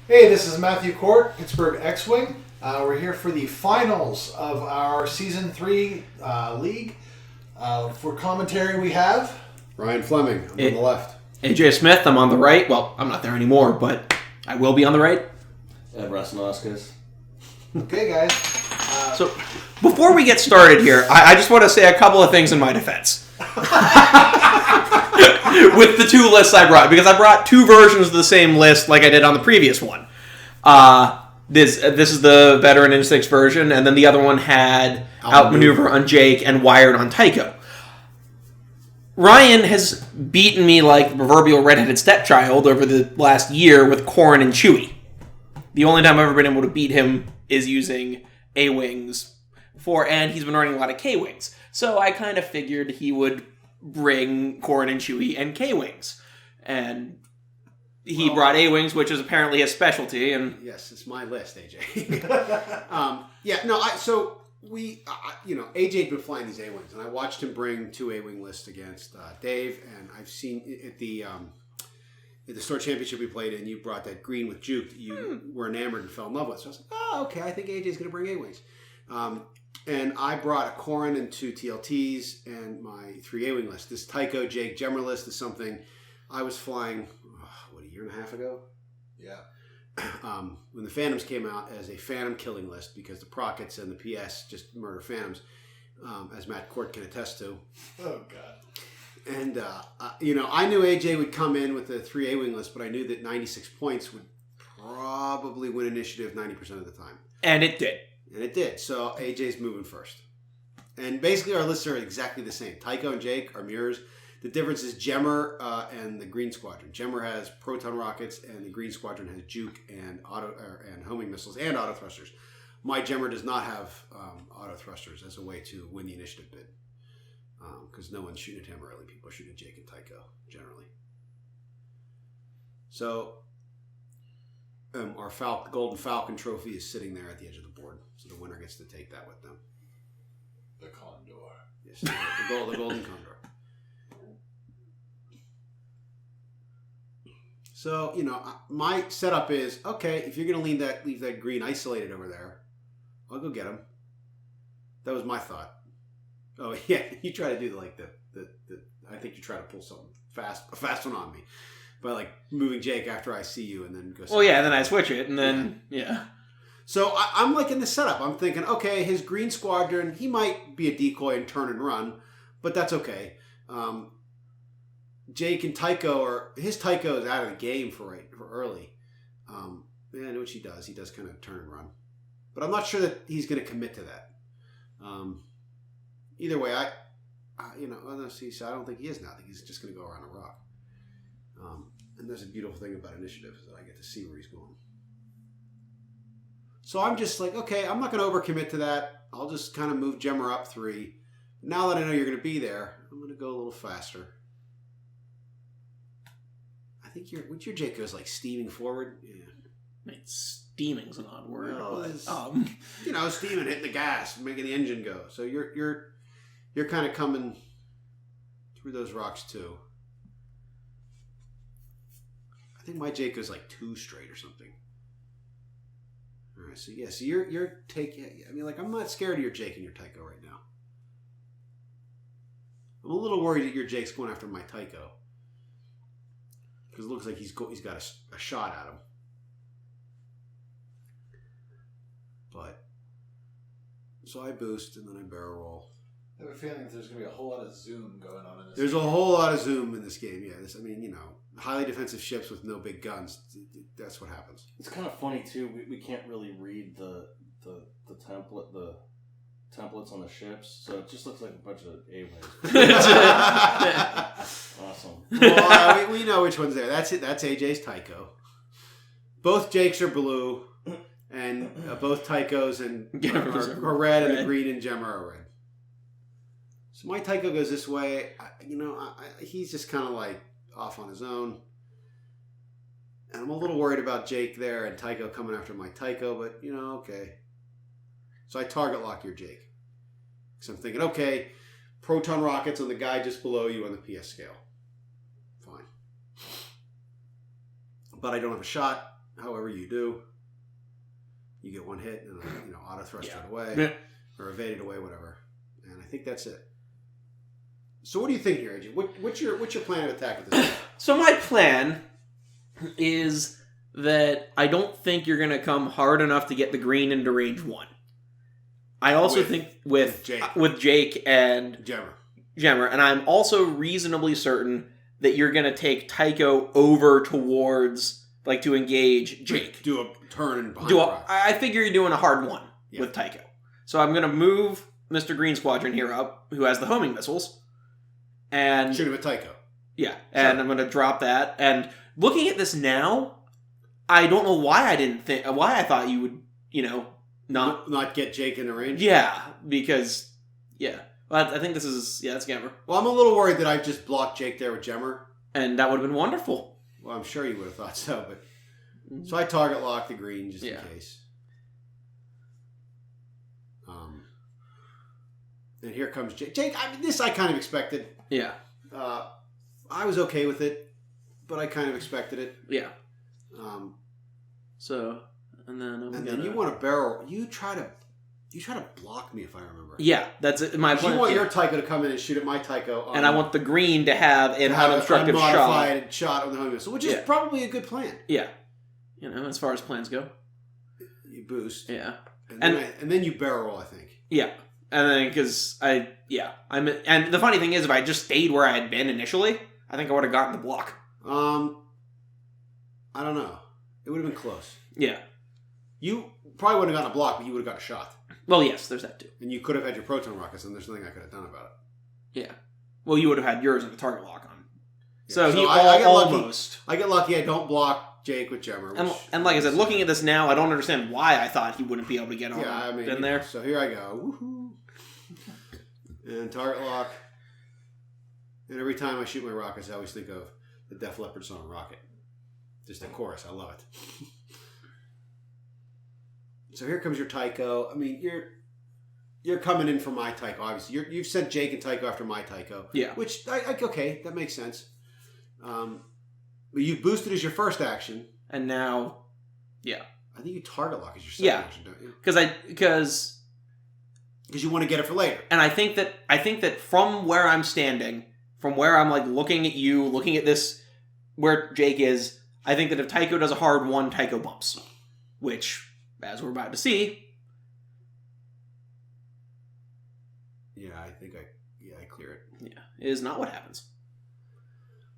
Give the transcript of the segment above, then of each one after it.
Hey, this is Matthew Court, Pittsburgh Xwing. We're here for the finals of our Season 3 league. For commentary, we have Ryan Fleming, I'm on the left. AJ Smith, I'm on the right. Well, I'm not there anymore, but I will be on the right. And Russ Noskis. Okay, guys. So, before we get started here, I just want to say a couple of things in my defense. With the two lists I brought, because I brought two versions of the same list like I did on the previous one. This is the Veteran Instincts version, and then the other one had Outmaneuver on Jake and Wired on Tycho. Ryan has beaten me like the proverbial redheaded stepchild over the last year with Corrin and Chewie. The only time I've ever been able to beat him is using A-Wings and he's been running a lot of K-Wings. So I kind of figured he would bring Corrin and Chewie and K-Wings. And he brought A-Wings, which is apparently his specialty. And yes, it's my list, AJ. AJ'd been flying these A-Wings, and I watched him bring two A-Wing lists against Dave, and I've seen at the Store Championship we played in, you brought that green with Juke that you were enamored and fell in love with. So I was like, oh, okay, I think AJ's going to bring A-Wings. And I brought a Corrin and two TLTs and my three A-Wing list. This Tycho, Jake, Gemmer list is something I was flying, a year and a half ago? Yeah. When the Phantoms came out as a Phantom killing list, because the Prockets and the PS just murder Phantoms, as Matt Court can attest to. Oh, God. And, I knew AJ would come in with a three A-Wing list, but I knew that 96 points would probably win initiative 90% of the time. And it did. And it did. So AJ's moving first. And basically our lists are exactly the same. Tycho and Jake are mirrors. The difference is Gemmer and the Green Squadron. Gemmer has Proton Rockets, and the Green Squadron has Juke and homing missiles and Autothrusters. My Gemmer does not have Autothrusters as a way to win the initiative bid. Because no one's shooting at him early. People are shooting at Jake and Tycho, generally. So, our Golden Falcon trophy is sitting there at the edge of the board. So the winner gets to take that with them. The Condor. Yes, the Golden Condor. So, my setup is, okay, if you're going to leave that green isolated over there, I'll go get him. That was my thought. Oh, yeah, you try to do I think you try to pull something a fast one on me. By moving Jake after I see you and then go... Well, yeah, then I switch it and then, yeah. So I'm in the setup. I'm thinking, okay, his Green Squadron, he might be a decoy and turn and run, but that's okay. Jake and Tycho his Tycho is out of the game for early. Which he does. He does kind of turn and run. But I'm not sure that he's going to commit to that. Either way, I don't think he is now. I think he's just going to go around a rock. And there's a beautiful thing about initiative is that I get to see where he's going. So I'm just like, okay, I'm not going to overcommit to that. I'll just kind of move Gemmer up 3. Now that I know you're going to be there, I'm going to go a little faster. I think your Jake goes steaming forward. Yeah. Steaming's an odd word. Well, steaming, hitting the gas, making the engine go. So you're kind of coming through those rocks too. I think my Jake goes 2 straight or something. All right, so you're taking. I mean, I'm not scared of your Jake and your Tycho right now. I'm a little worried that your Jake's going after my Tycho because it looks like he's got a shot at him. But so I boost and then I barrel roll. I have a feeling that there's going to be a whole lot of zoom going on in this There's a whole lot of zoom in this game, yeah. Highly defensive ships with no big guns. That's what happens. It's kind of funny too. We can't really read the templates on the ships, so it just looks like a bunch of A-Wings. Awesome. Well, we know which one's there. That's it. That's AJ's Tycho. Both Jakes are blue, and both Tychos are red, and the green and Gemmer are red. So my Tycho goes this way. He's just kind of off on his own. And I'm a little worried about Jake there and Tycho coming after my Tycho, but, okay. So I target lock your Jake. So I'm thinking, okay, Proton Rockets on the guy just below you on the PS scale. Fine. But I don't have a shot. however you do. You get one hit and auto-thrust it away. Or evade it away, whatever. And I think that's it. So what do you think here, AJ? What's your plan of attack with this? So my plan is that I don't think you're going to come hard enough to get the green into range 1. I also think with Jake and Gemmer, and I'm also reasonably certain that you're going to take Tycho over towards, to engage Jake. Do a turn behind I figure you're doing a hard 1 with Tycho. So I'm going to move Mr. Green Squadron here up, who has the homing missiles. And shoot him with Tycho. Yeah, and I'm going to drop that. And looking at this now, I don't know why I thought you would, not get Jake in the range? Yeah, because, well, I think this is, that's Gemmer. Well, I'm a little worried that I've just blocked Jake there with Gemmer. And that would have been wonderful. Well, I'm sure you would have thought so, but... So I target lock the green just in case. And here comes Jake. Jake, this I kind of expected. Yeah. I was okay with it, but I kind of expected it. Yeah. And then you want to barrel. You try to block me if I remember. Yeah, that's it. My plan. You want your Tycho to come in and shoot at my Tycho. And I want the green to have an unobstructed shot on the homing missile, which is probably a good plan. Yeah. As far as plans go. You boost. Yeah. And then you barrel, I think. Yeah. And then, because and the funny thing is, if I just stayed where I had been initially, I think I would have gotten the block. I don't know. It would have been close. Yeah. You probably wouldn't have gotten a block, but you would have got a shot. Well, yes, there's that too. And you could have had your proton rockets, and there's nothing I could have done about it. Yeah. Well, you would have had yours with the target lock on. Yeah. So I get almost. Lucky. I get lucky. I don't block Jake with Gemmer. And like I said, looking at this now, I don't understand why I thought he wouldn't be able to get on in there. So here I go. Woohoo. And target lock. And every time I shoot my rockets, I always think of the Def Leppard song Rocket. Just the chorus. I love it. So here comes your Tycho. I mean, you're coming in for my Tycho, obviously. You've sent Jake and Tycho after my Tycho. Yeah. Which, okay, that makes sense. But you boosted as your first action. And now, I think you target lock as your second action, don't you? Because you want to get it for later. And I think that from where I'm standing, from where I'm looking at you, looking at this, where Jake is, I think that if Tycho does a hard 1, Tycho bumps. Which, as we're about to see... Yeah, I think I clear it. Yeah, is not what happens.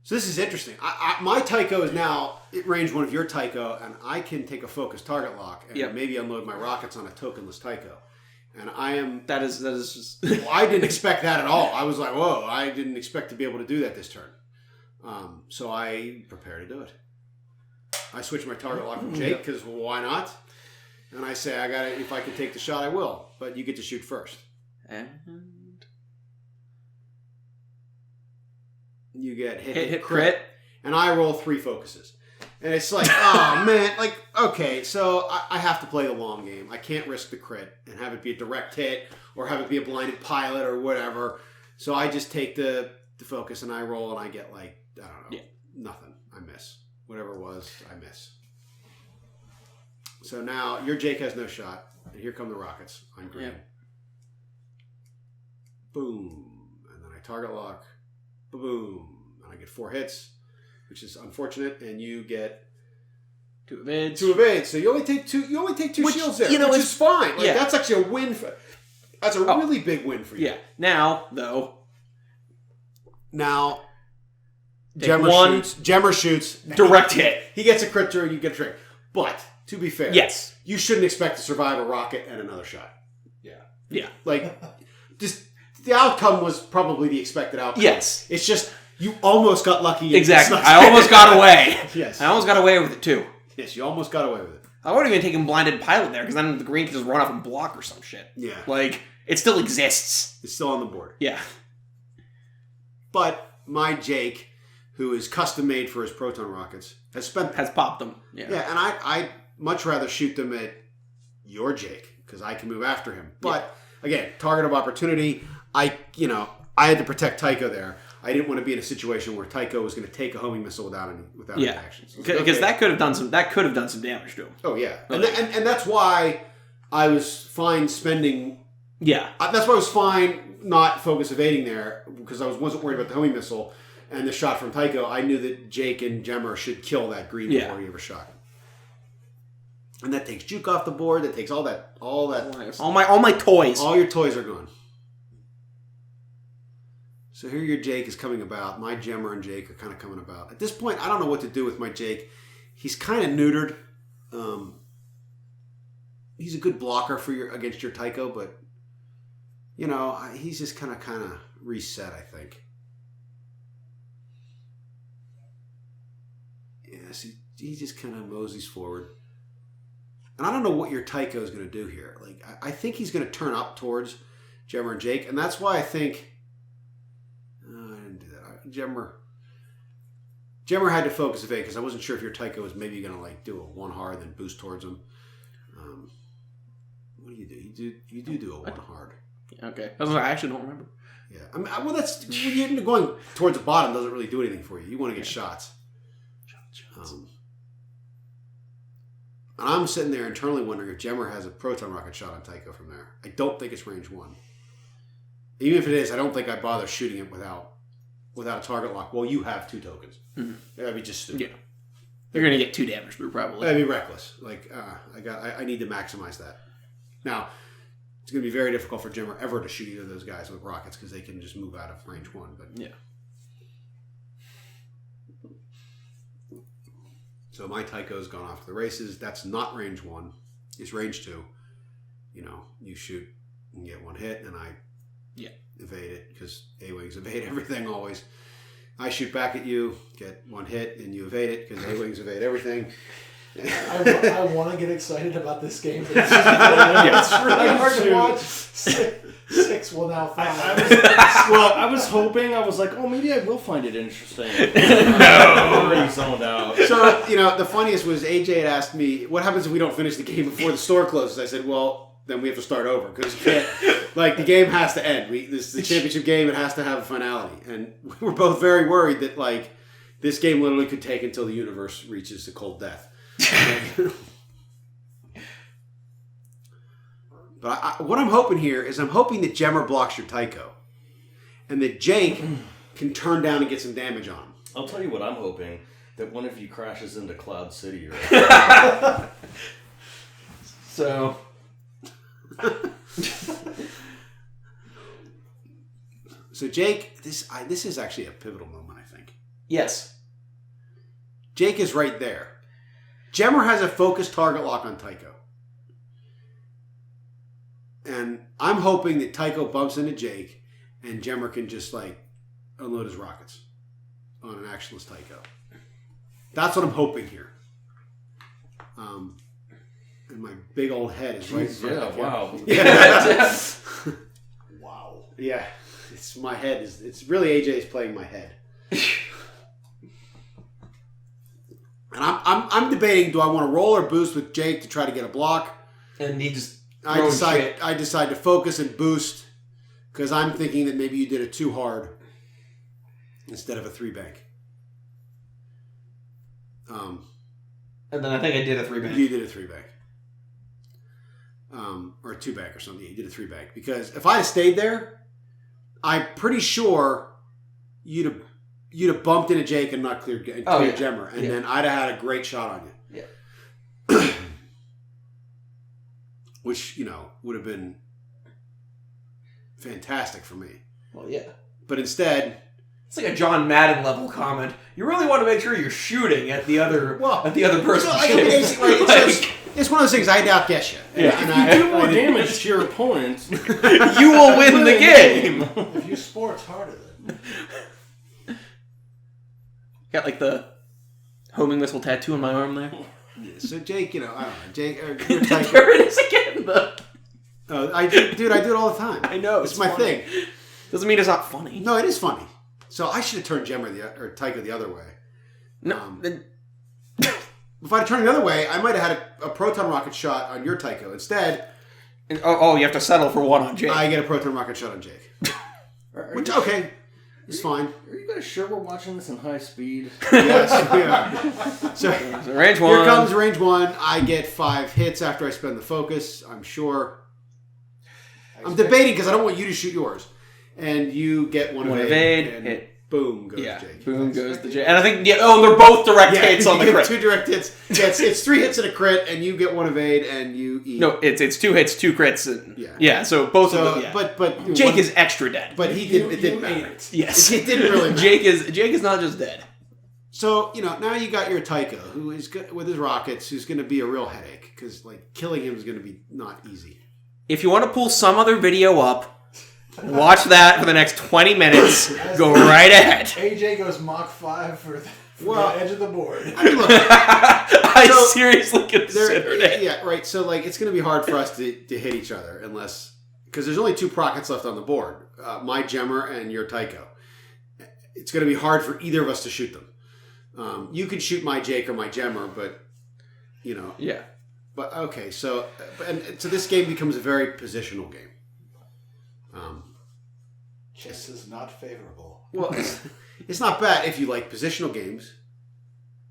So this is interesting. My Tycho is now at range 1 of your Tycho, and I can take a focused target lock and maybe unload my rockets on a tokenless Tycho. And I am... That is just... Well, I didn't expect that at all. I was like, whoa, I didn't expect to be able to do that this turn. So I prepare to do it. I switch my target lock from Jake, because why not? And I say, if I can take the shot, I will. But you get to shoot first. And... You get hit, crit. And I roll 3 focuses. And it's like, oh, man. Okay, so I have to play the long game. I can't risk the crit and have it be a direct hit or have it be a blinded pilot or whatever. So I just take the focus and I roll and I get, I don't know, nothing. I miss. Whatever it was, I miss. So now your Jake has no shot. And here come the rockets on green. Yep. Boom. And then I target lock. Boom. And I get 4 hits, which is unfortunate, and you get 2 evades. 2 evades. So you only take 2 shields there, which is fine. That's actually a win that's a really big win for you. Yeah. Now, though. Gemmer shoots. Direct hit. He gets a crit through and you get a trick. But, to be fair, yes, you shouldn't expect to survive a rocket and another shot. Yeah. Just the outcome was probably the expected outcome. Yes. It's just you almost got lucky. Exactly. I almost got away. Yes. I almost got away with it too. Yes, you almost got away with it. I would have even taken blinded pilot there because then the green could just run off and block or some shit. Yeah. It still exists. It's still on the board. Yeah. But my Jake, who is custom made for his proton rockets, has popped them. Yeah. Yeah, and I'd much rather shoot them at your Jake because I can move after him. But again, target of opportunity. I had to protect Tycho there. I didn't want to be in a situation where Tycho was going to take a homing missile without any actions. Because that could have done some damage to him. Oh yeah, and that's why I was fine spending. Yeah, that's why I was fine not focus evading there because I wasn't worried about the homing missile and the shot from Tycho. I knew that Jake and Gemmer should kill that green before he ever shot. And that takes Juke off the board. That takes all my toys. All your toys are gone. So here your Jake is coming about. My Gemmer and Jake are kind of coming about. At this point, I don't know what to do with my Jake. He's kind of neutered. He's a good blocker against your Tycho, but he's just kind of reset, I think. Yes, he just kind of moseys forward. And I don't know what your Tycho is going to do here. Like, I think he's going to turn up towards Gemmer and Jake, and that's why I think I didn't do that. Gemmer had to focus evade because I wasn't sure if your Tycho was maybe going to do a one hard then boost towards him. What do? You do a one hard. Okay, I actually don't remember. Yeah, going towards the bottom doesn't really do anything for you. You want to get shots. And I'm sitting there internally wondering if Gemmer has a proton rocket shot on Tycho from there. I don't think it's range 1. Even if it is, I don't think I'd bother shooting it without a target lock. Well, you have 2 tokens. Mm-hmm. That'd be just stupid. Yeah. You're going to get 2 damage through, probably. That'd be reckless. I need to maximize that. Now, it's going to be very difficult for Gemmer ever to shoot either of those guys with rockets because they can just move out of range 1. But yeah. So my Tycho's gone off to the races. That's not range 1. It's range 2. You shoot and get 1 hit, and I evade it because A-Wings evade everything always. I shoot back at you, get 1 hit, and you evade it because A-Wings evade everything. I want to get excited about this game, but it's really hard to watch. 6 will now 5. I was hoping. I was like, oh, maybe I will find it interesting. No, already zoned out. So the funniest was AJ had asked me, "What happens if we don't finish the game before the store closes?" I said, "Well, then we have to start over because you can't. The game has to end. This is the championship game. It has to have a finality." And we were both very worried that this game literally could take until the universe reaches a cold death. But what I'm hoping here is I'm hoping that Gemmer blocks your Tycho and that Jake can turn down and get some damage on him. I'll tell you what I'm hoping, that one of you crashes into Cloud City. Right? So... So Jake, this is actually a pivotal moment, I think. Yes. Jake is right there. Gemmer has a focused target lock on Tycho. And I'm hoping that Tycho bumps into Jake and Gemmer can just unload his rockets on an actionless Tycho. That's what I'm hoping here. And my big old head is right there. Wow. Yeah. Wow. Yeah. It's my head. It's really AJ's playing my head. And I'm debating, do I want to roll or boost with Jake to try to get a block? And he just I decide to focus and boost because I'm thinking that maybe you did a 2 hard instead of a 3 bank. And then I think I did a 3 bank. You did a 3 bank. Or a 2 bank or something. You did a 3 bank. Because if I had stayed there, I'm pretty sure you'd have bumped into Jake and not cleared Gemmer. And then I'd have had a great shot on you. Yeah. Which, would have been fantastic for me. Well, yeah. But instead... It's like a John Madden level comment. You really want to make sure you're shooting at the other person. It's one of those things, I'd outguess you. If you do more damage to your opponent, you will win the game. If you sports harder than... Got the homing missile tattoo on my arm there. So Jake, I don't know. Jake, there it is again. I do it all the time. I know. It's my thing. Doesn't mean it's not funny. No, it is funny. So I should have turned Gemmer or Tycho the other way. No. If I'd turned the other way, I might have had a proton rocket shot on your Tycho. Instead... you have to settle for 1 on Jake. I get a proton rocket shot on Jake. Which, okay. It's fine. Are you guys sure we're watching this in high speed? Yes, we are. So range 1. Here comes range 1. I get 5 hits after I spend the focus. I'm sure. I'm debating because I don't want you to shoot yours. And you get one evade. And hit. Boom goes Jake. Boom goes the Jake. And I think, they're both direct hits on the crit. 2 direct hits. Yeah, it's 3 hits and a crit, and you get 1 evade, and you eat. No, it's 2 hits, 2 crits. And, so both of them. Yeah. But Jake is extra dead. But it didn't matter. Yes. It didn't really matter. Jake is not just dead. So, now you got your Tycho, who is good with his rockets, who's going to be a real headache, because killing him is going to be not easy. If you want to pull some other video up, watch that for the next 20 minutes. Go right ahead. AJ goes Mach 5 for the edge of the board. I seriously considered it. Yeah, right. So, it's going to be hard for us to hit each other unless... Because there's only 2 Rockets left on the board. My Gemmer and your Tycho. It's going to be hard for either of us to shoot them. You can shoot my Jake or my Gemmer, but, Yeah. But, okay, so this game becomes a very positional game. Chess is not favorable. Well, it's not bad if you like positional games.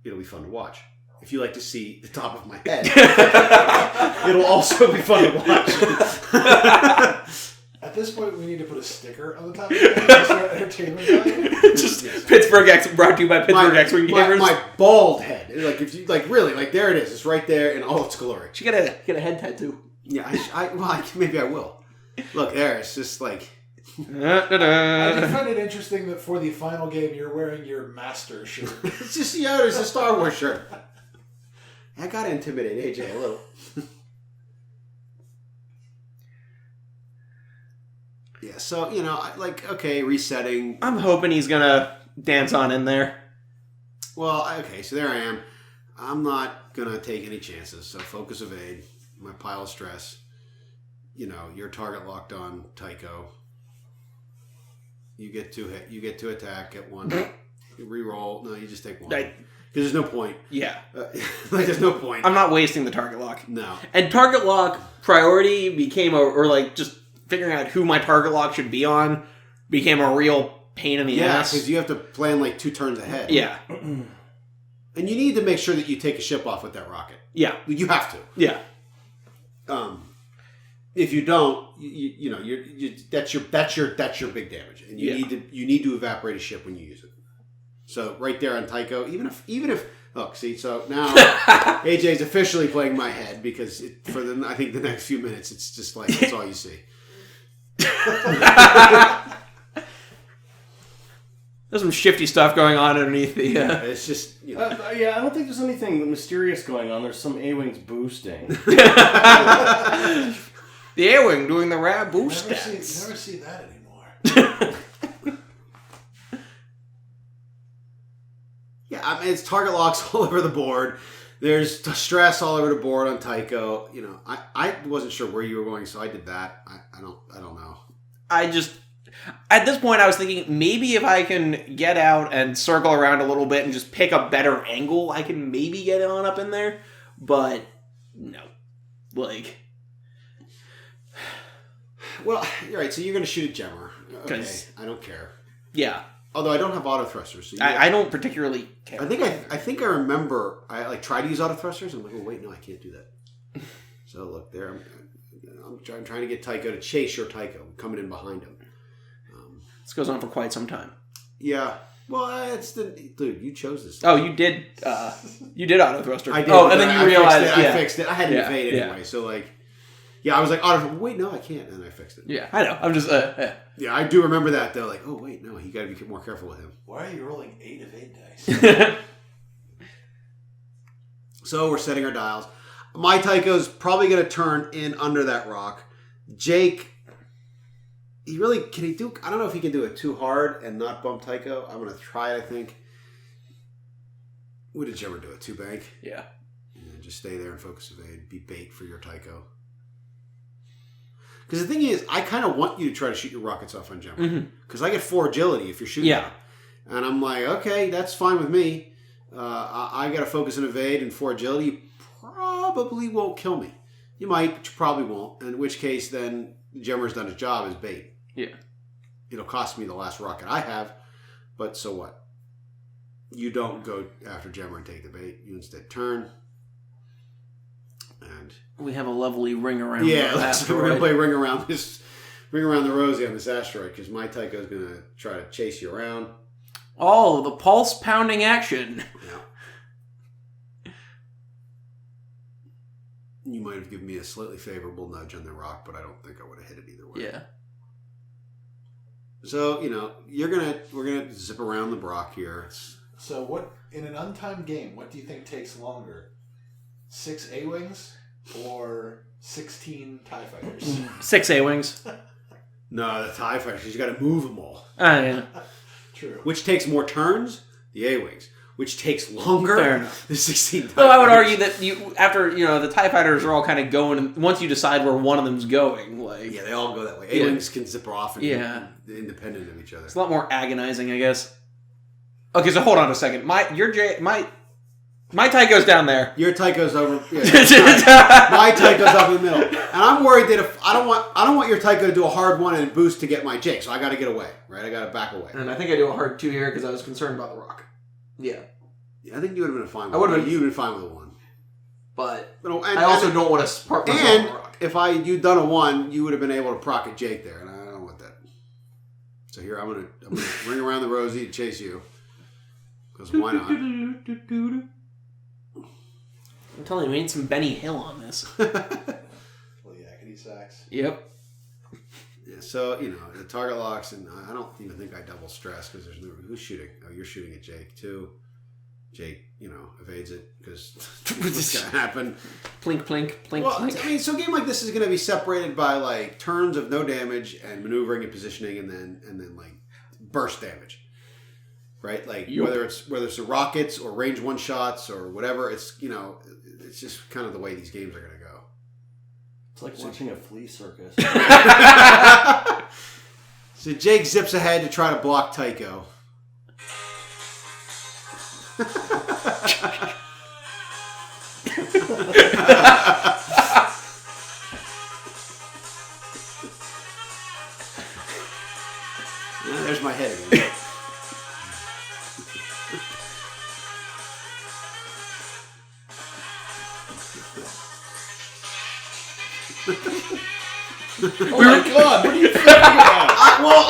It'll be fun to watch. If you like to see the top of my head, it'll also be fun to watch. At this point, we need to put a sticker on the top of it just for entertainment value. Pittsburgh Xwing, brought to you by Pittsburgh Xwing gamers. My bald head, if you really there it is. It's right there in all its glory. You get a head tattoo. Yeah, maybe I will. Look there, it's just like. I do find it interesting that for the final game, you're wearing your master shirt. It's just it's a Star Wars shirt. I gotta intimidate AJ a little. Yeah, so, okay, resetting. I'm hoping he's gonna dance on in there. Well, okay, so there I am. I'm not gonna take any chances, so focus evade. My pile of stress. Your target locked on Tycho. You get to attack, get 1. You re-roll. No, you just take 1. Because there's no point. Yeah. There's no point. I'm not wasting the target lock. No. And target lock priority became just figuring out who my target lock should be on became a real pain in the ass. Yeah, because you have to plan 2 turns ahead. Yeah. And you need to make sure that you take a ship off with that rocket. Yeah. You have to. Yeah. If you don't, that's your big damage, and you need to evaporate a ship when you use it. So right there on Tycho, even if look, see, so now AJ's officially playing my head because I think the next few minutes it's just that's all you see. There's some shifty stuff going on underneath the... Yeah, it's just... I don't think there's anything mysterious going on. There's some A-Wings boosting. The Awing doing the rad boost stats. You never see that anymore. Yeah, it's target locks all over the board. There's stress all over the board on Tycho. I wasn't sure where you were going, so I did that. I don't know. At this point, I was thinking maybe if I can get out and circle around a little bit and just pick a better angle, I can maybe get on up in there. But no, Well, you're right. So you're going to shoot a Gemmer. Okay, I don't care. Yeah. Although I don't have Autothrusters. So I don't particularly care. I think I remember I tried to use Autothrusters. I'm like, oh wait, no, I can't do that. So look there, I'm trying to get Tycho to chase your Tycho, coming in behind him. This goes on for quite some time. Yeah. Well, dude. You chose this. Oh, you did. You did Autothruster. I did. Oh, and then you realized I fixed it. I had to evade anyway. So I was like, wait, no, I can't, and I fixed it. Yeah, I know. I'm just. Yeah, I do remember that though. Like, oh wait, no, you got to be more careful with him. Why are you rolling 8 of 8 dice? So we're setting our dials. My Tycho's probably going to turn in under that rock. Jake, can he do? I don't know if he can do it too hard and not bump Tycho. I'm going to try it. I think. What did you ever do? A 2 bank? Yeah. Just stay there and focus evade. Be bait for your Tycho. Because the thing is, I kind of want you to try to shoot your rockets off on Gemma. Because I get 4 agility if you're shooting. Yeah. And I'm like, okay, that's fine with me. I got to focus and evade and 4 agility. You probably won't kill me. You might, but you probably won't. In which case, then Gemmer's done his job as bait. Yeah. It'll cost me the last rocket I have, But so what? You don't go after Gemmer and take the bait. You instead turn. And we have a lovely ring around. Yeah, we're gonna play ring around the rosy on this asteroid because my Tycho's gonna try to chase you around. Oh, the pulse pounding action. Yeah. You might have given me a slightly favorable nudge on the rock, but I don't think I would have hit it either way. Yeah. So we're gonna zip around the Brock here. So what in an untimed game? What do you think takes longer? 6 A-wings or 16 TIE fighters? 6 A-wings. No, the TIE fighters. You got to move them all. Yeah. True. Which takes more turns? The A-wings. Which takes longer? Fair enough. The 16 TIE Well, I would fighters. argue that after the TIE fighters are all kind of going, and once you decide where one of them's going, like Yeah, they all go that way. A-wings can zip off and be independent of each other. it's a lot more agonizing, I guess. Okay, so hold on a second. My Tycho's down there. Your Tycho's over. Yeah, my Tycho's up in the middle, and I'm worried that if I don't want your Tycho to do a hard one and boost to get my Jake, so I got to get away, right? I got to back away. And I think I do a hard 2 here because I was concerned about the rock. Yeah, I think you would have been fine. I would have been. You'd been fine with a 1, but and I also don't want to park myself on the rock. If you'd done a 1, you would have been able to proc a Jake there, and I don't want that. So here I'm gonna ring around the rosy to chase you, because why not? I'm telling you, we need some Benny Hill on this. Well, yakety sax. Yep. Yeah, so the target locks, and I don't even think I double stress because there's no who's shooting. Oh, you're shooting at Jake too. Jake, evades it because what's gonna happen? Plink, plink, plink, Well, plink. I mean, so a game like this is gonna be separated by like turns of no damage and maneuvering and positioning, and then like burst damage. Right, like Yep. whether it's the rockets or range 1 shots or whatever, it's it's just kind of the way these games are gonna go. It's like watching a flea circus. So Jake zips ahead to try to block Tycho. There's my head again. Oh my god, what are you thinking about?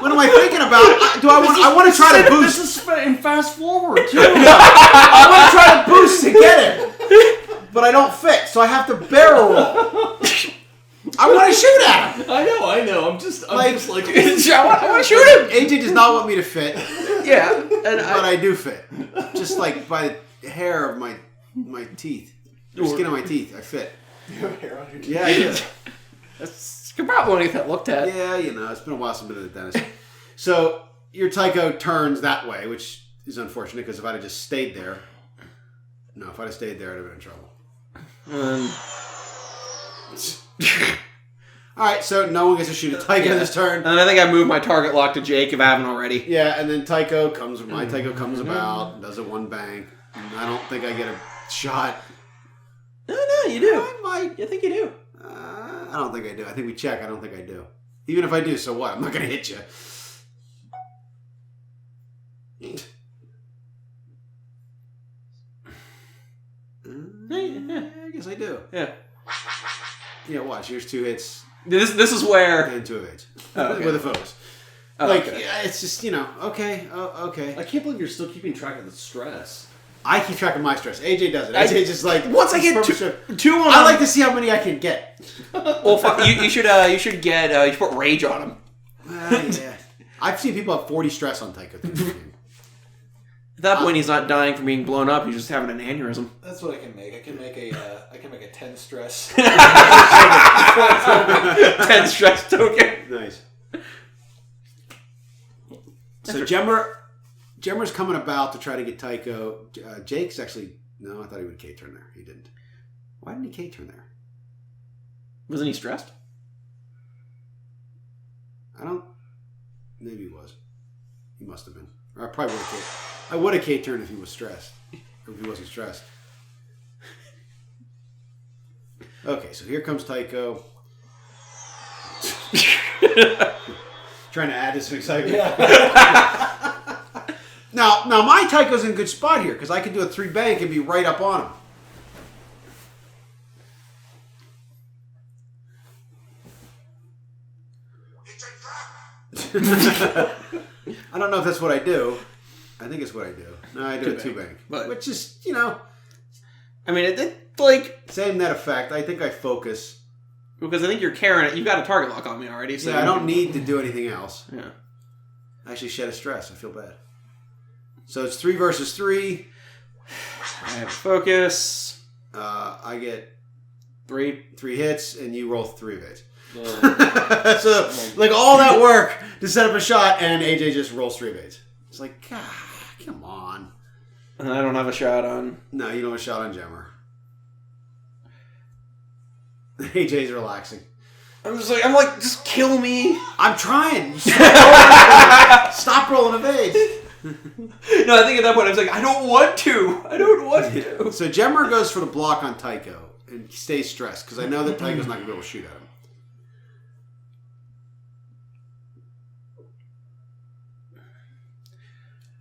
What am I thinking about? I want to try to boost. This is in fast forward, too. I want to try to boost to get it, but I don't fit, so I have to barrel roll. I want to shoot at him. I know. I'm just like I want to shoot him. AJ does not want me to fit, Yeah, but I do fit. Just like by the hair of my teeth, the skin of my teeth, I fit. You have hair on your teeth? Yeah, I do. That's probably want to get that looked at. Yeah, it's been a while since I've been to the dentist. So your Tycho turns that way, which is unfortunate because if I'd have just stayed there, I'd have stayed there, I'd have been in trouble. All right, so no one gets to shoot a Tycho this turn. And I think I moved my target lock to Jake if I haven't already. Yeah, and then my Tycho comes about, does a 1 bang. I don't think I get a shot. No, you do. I might. I think you do. I don't think I do. I think we check. I don't think I do. Even if I do, so what? I'm not going to hit you. I guess I do. Yeah. Yeah, watch. Here's 2 hits This is where and 2 evades. Oh, okay. With a focus. Yeah, it's just, okay. Okay. I can't believe you're still keeping track of the stress. I keep track of my stress. AJ doesn't. AJ just like once I get two on. I like to see how many I can get. Well, you should get you should put rage on him. Yeah. I've seen people have 40 stress on Tycho. At that point, he's not dying from being blown up. He's just having an aneurysm. That's what I can make. I can make a 10 stress. 10 stress token. Nice. So Gemmer's coming about to try to get Tycho. Jake's actually... No, I thought he would K-turn there. He didn't. Why didn't he K-turn there? Wasn't he stressed? Maybe he was. He must have been. Or I probably would have I would have K-turned if he was stressed. Or if he wasn't stressed. Okay, so here comes Tycho. Trying to add to some excitement. Yeah. Now my Tycho's in a good spot here because I can do a 3 bank and be right up on him. I don't know if that's what I do. I think it's what I do. No, I do a 2 bank. But, which is, I mean, it like... Same net effect. I think I focus. Because I think you're carrying it. You've got a target lock on me already. So I don't need to do anything else. Yeah. I actually shed a stress. I feel bad. So it's 3 versus 3. I have focus. I get 3 hits, and you roll 3 evades. So, like, all that work to set up a shot, and AJ just rolls 3 evades. It's like, God, come on. And I don't have a shot on... No, you don't have a shot on Jammer. AJ's relaxing. I'm like, just kill me. I'm trying. Stop rolling evades. No, I think at that point I was like, I don't want to. So Jammer goes for the block on Tycho and stays stressed because I know that Tycho's not going to be able to shoot at him.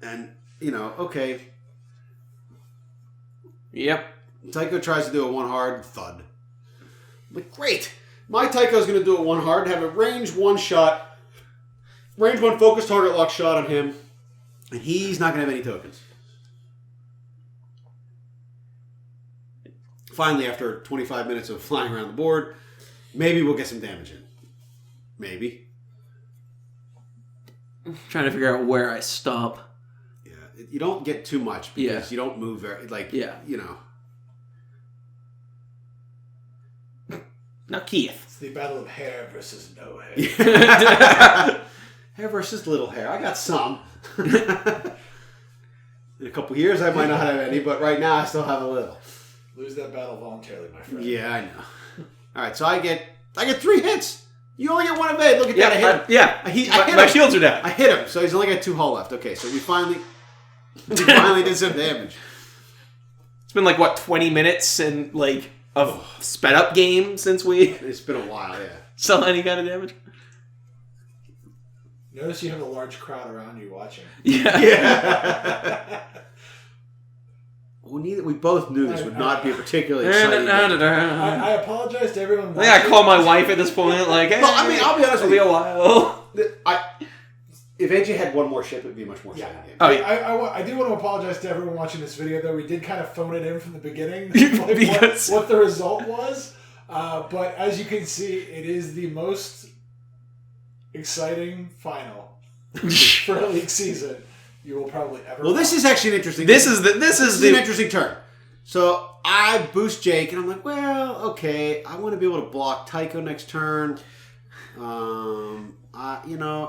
And, okay. Yep. Tycho tries to do a 1 hard thud. I'm like, great. My Tycho's going to do a 1 hard, have a range 1 shot, range 1 focus target lock shot on him, and he's not going to have any tokens. Finally, after 25 minutes of flying around the board, maybe we'll get some damage in. Maybe. I'm trying to figure out where I stop. Yeah, you don't get too much because you don't move very, Now, Keith. It's the battle of hair versus no hair. Hair versus little hair. I got some. In a couple years, I might not have any, but right now, I still have a little. Lose that battle voluntarily, my friend. Yeah, I know. All right, so I get 3 hits. You only get 1 evade. Look at that. I hit him. Yeah. I hit my him. shields are down. I hit him, so he's only got 2 hull left. Okay, so we finally did some damage. It's been 20 minutes and of sped up game since we It's been a while, yeah. saw any kind of damage. Notice you have a large crowd around you watching. Yeah. We both knew this would not be a particularly exciting game. I apologize to everyone. I think I call my wife at this point, hey, well, I mean, I'll be honest with you. It'll be a while. If AJ had 1one more ship, it'd be a much more exciting game. Oh, yeah. I do want to apologize to everyone watching this video, though. We did kind of phone it in from the beginning, what the result was. But as you can see, it is the most exciting final for a league season you will probably ever. Well, this is actually an interesting. This is an interesting turn. So I boost Jake, and I'm like, well, okay, I want to be able to block Tycho next turn.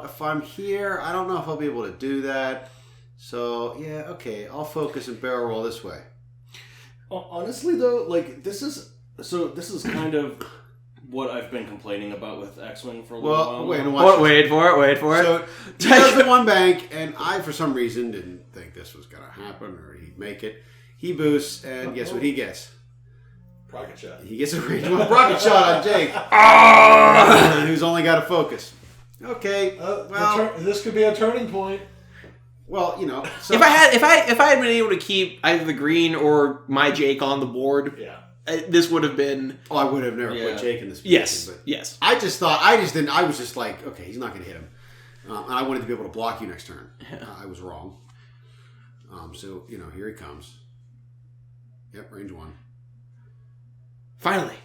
If I'm here, I don't know if I'll be able to do that. So yeah, okay, I'll focus and barrel roll this way. Honestly, though, this is kind of what I've been complaining about with Xwing for a little while. Wait for it. So he does the 1 bank, and I, for some reason, didn't think this was going to happen or he'd make it. He boosts, and guess what he gets? Rocket shot. He gets a range 1 rocket shot on Jake. Who's only got a focus. Okay. This could be a turning point. Well, so if I had been able to keep either the green or my Jake on the board, this would have been. Oh, I would have never put Jake in this position. Yes. I was just like, okay, he's not going to hit him. And I wanted to be able to block you next turn. I was wrong. So, here he comes. Yep, range 1. Finally.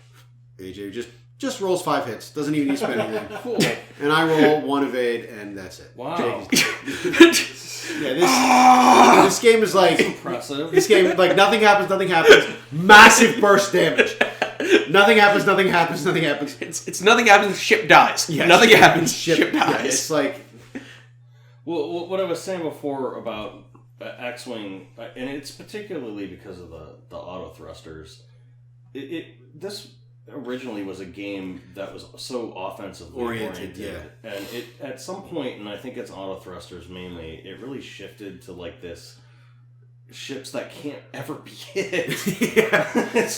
AJ just rolls 5 hits. Doesn't even need to spend anything. Cool. And I roll 1 evade, and that's it. Wow. This game is impressive. This game, nothing happens. Massive burst damage. Nothing happens. It's nothing happens, ship dies. Yes. Nothing happens, ship dies. Yeah, it's Well, what I was saying before about Xwing, and it's particularly because of the Autothrusters, this originally was a game that was so offensively oriented. And it at some point, and I think it's Autothrusters mainly, it really shifted to this ships that can't ever be hit.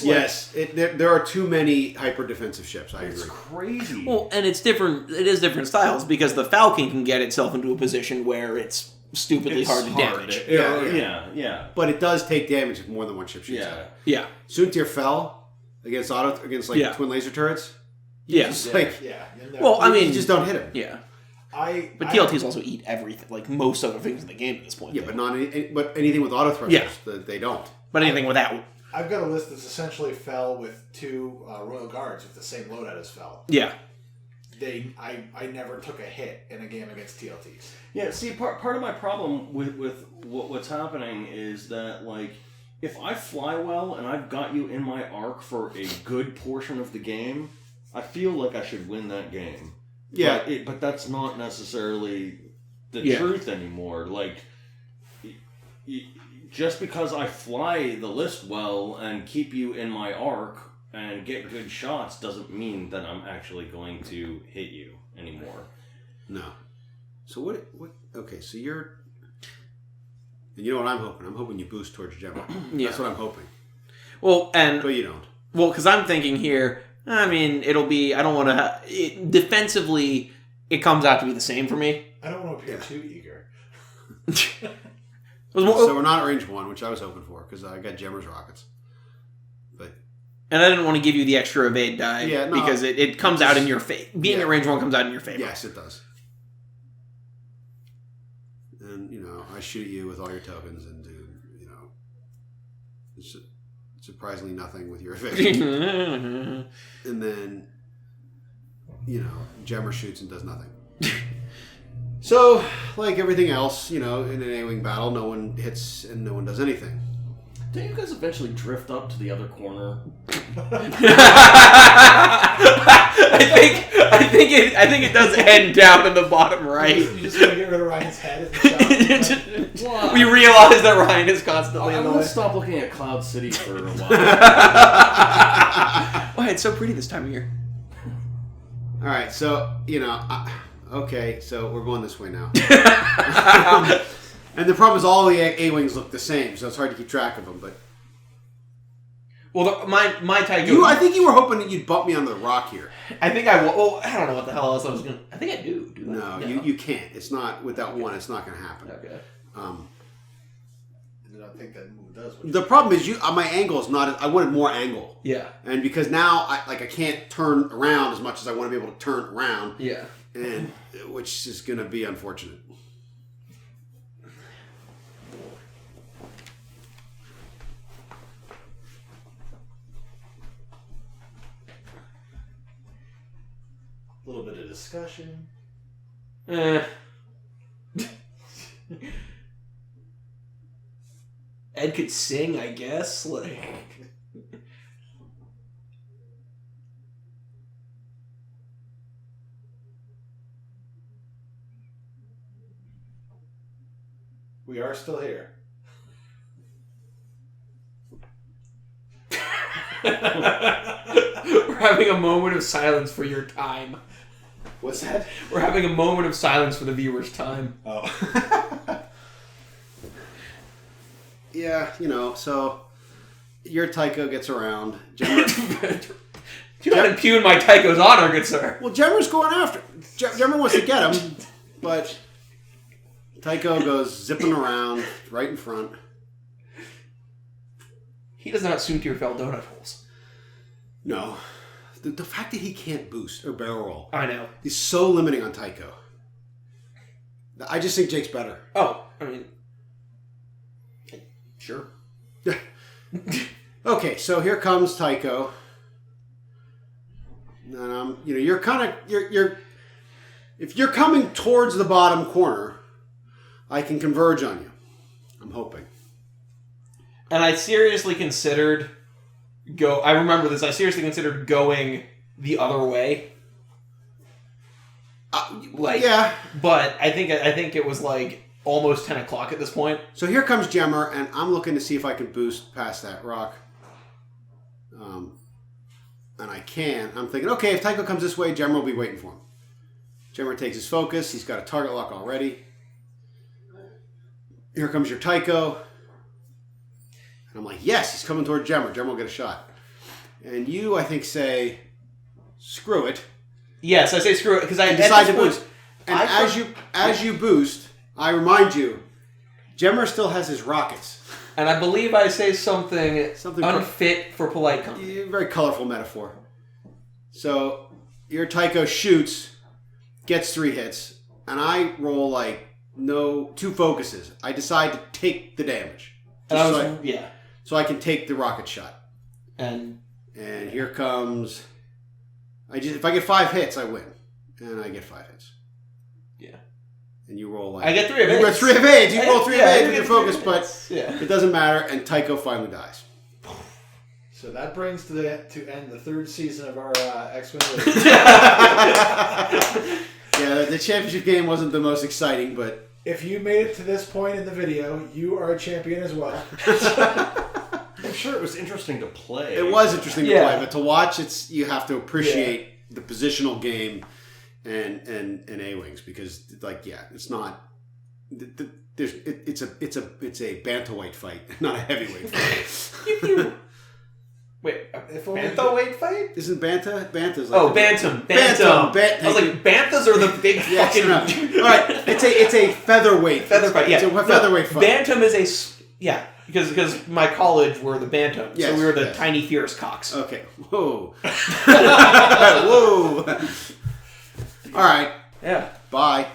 Yes, there are too many hyper defensive ships. I agree. It's crazy. Well, and it's different. It is different styles because the Falcon can get itself into a position where it's stupidly hard to damage. Yeah. But it does take damage if more than one ship shoots at it. Yeah. Soontir fell against twin laser turrets. Yeah. Well, I mean, you just don't hit him. Yeah. But TLTs also eat everything, like most other things in the game at this point. Yeah, but but anything with Autothrusters, they don't. But anything without. I've got a list that's essentially Fell with 2 Royal Guards with the same loadout as Fell. Yeah. I never took a hit in a game against TLTs. Yeah, see, part of my problem with what's happening is that, like, if I fly well and I've got you in my arc for a good portion of the game, I feel like I should win that game. Yeah. But that's not necessarily the truth anymore. Like, just because I fly the list well and keep you in my arc and get good shots doesn't mean that I'm actually going to hit you anymore. No. So what okay, so you're... And you know what I'm hoping? I'm hoping you boost towards Gemma. That's what I'm hoping. Well, and... But you don't. Well, because I'm thinking here... I mean, it'll be... I don't want to... defensively, it comes out to be the same for me. I don't want to appear too eager. So we're not at range 1, which I was hoping for, because I got Gemmer's Rockets. But... And I didn't want to give you the extra evade die, because it comes out in your favor. Being at range 1 comes out in your favor. Yes, it does. And, I shoot you with all your tokens and do, it's surprisingly nothing with your evasion. And then, Gemmer shoots and does nothing. So, like everything else, in an A-Wing battle, no one hits and no one does anything. Don't you guys eventually drift up to the other corner? I think it does end down in the bottom right. You just want to get rid of Ryan's head at the shot. We realize that Ryan is constantly I'm in the going way. to stop looking at Cloud City for a while. Why, it's so pretty this time of year. All right, so, okay, so we're going this way now. And the problem is all the A-Wings look the same, so it's hard to keep track of them, but... Well, my Tycho... I think you were hoping that you'd bump me onto the rock here. I think I will. Well, I don't know what the hell else I was going to... I think I do. No, you can't. It's not... With that one, it's not going to happen. Okay. I don't think that move does. The problem is my angle is not... I wanted more angle. Yeah. And because now I can't turn around as much as I want to be able to turn around. Yeah. And which is going to be unfortunate. A little bit of discussion. Ed could sing, I guess. We are still here. We're having a moment of silence for your time. What's that? We're having a moment of silence for the viewer's time. Oh. Yeah, so your Tycho gets around. Jemmer, You're not impugn my Tycho's honor, good sir. well, Jemmer's going after. Jemmer wants to get him, but Tycho goes zipping around right in front. He does not soon to your fell donut holes. No. The fact that he can't boost or barrel roll. I know. He's so limiting on Tycho. I just think Jake's better. Oh, I mean... Sure. Okay, so here comes Tycho. And you're kind of... You're if you're coming towards the bottom corner, I can converge on you. I'm hoping. And I seriously considered... I remember this. I seriously considered going the other way. Yeah. But I think it was like almost 10 o'clock at this point. So here comes Jemmer, and I'm looking to see if I can boost past that rock. And I can. I'm thinking, okay, if Tycho comes this way, Jemmer will be waiting for him. Jemmer takes his focus. He's got a target lock already. Here comes your Tycho. And I'm like, yes, he's coming toward Jemmer. Jemmer will get a shot. And you, I think, say, screw it. Yes, I say screw it because I decide to boost. And as you boost, I remind you, Jemmer still has his rockets. And I believe I say something unfit for polite comment. Very colorful metaphor. So your Tycho shoots, gets 3 hits, and I roll like 2 focuses. I decide to take the damage. So I can take the rocket shot. And here comes. If I get 5 hits, I win, and I get 5 hits. Yeah. And you roll like I get 3 of 8. You get 3 of 8. You roll 3 of 8 with your focus, but it doesn't matter. And Tycho finally dies. So that brings to end the 3rd season of our X-Wing League. Yeah, the championship game wasn't the most exciting, but if you made it to this point in the video, you are a champion as well. I'm sure it was interesting to play. It was interesting to play, but to watch, you have to appreciate the positional game and A-wings because, it's not. It's a bantamweight fight, not a heavyweight fight. Wait, bantamweight fight? Isn't banta's like bantam. Bantam. I was like, banthas are the big fucking. No. All right, it's a featherweight. Featherweight, yeah. It's a featherweight fight. Bantam is because my college were the bantams, so we were the tiny fierce cocks. Okay. Whoa. Whoa. All right. Yeah. Bye.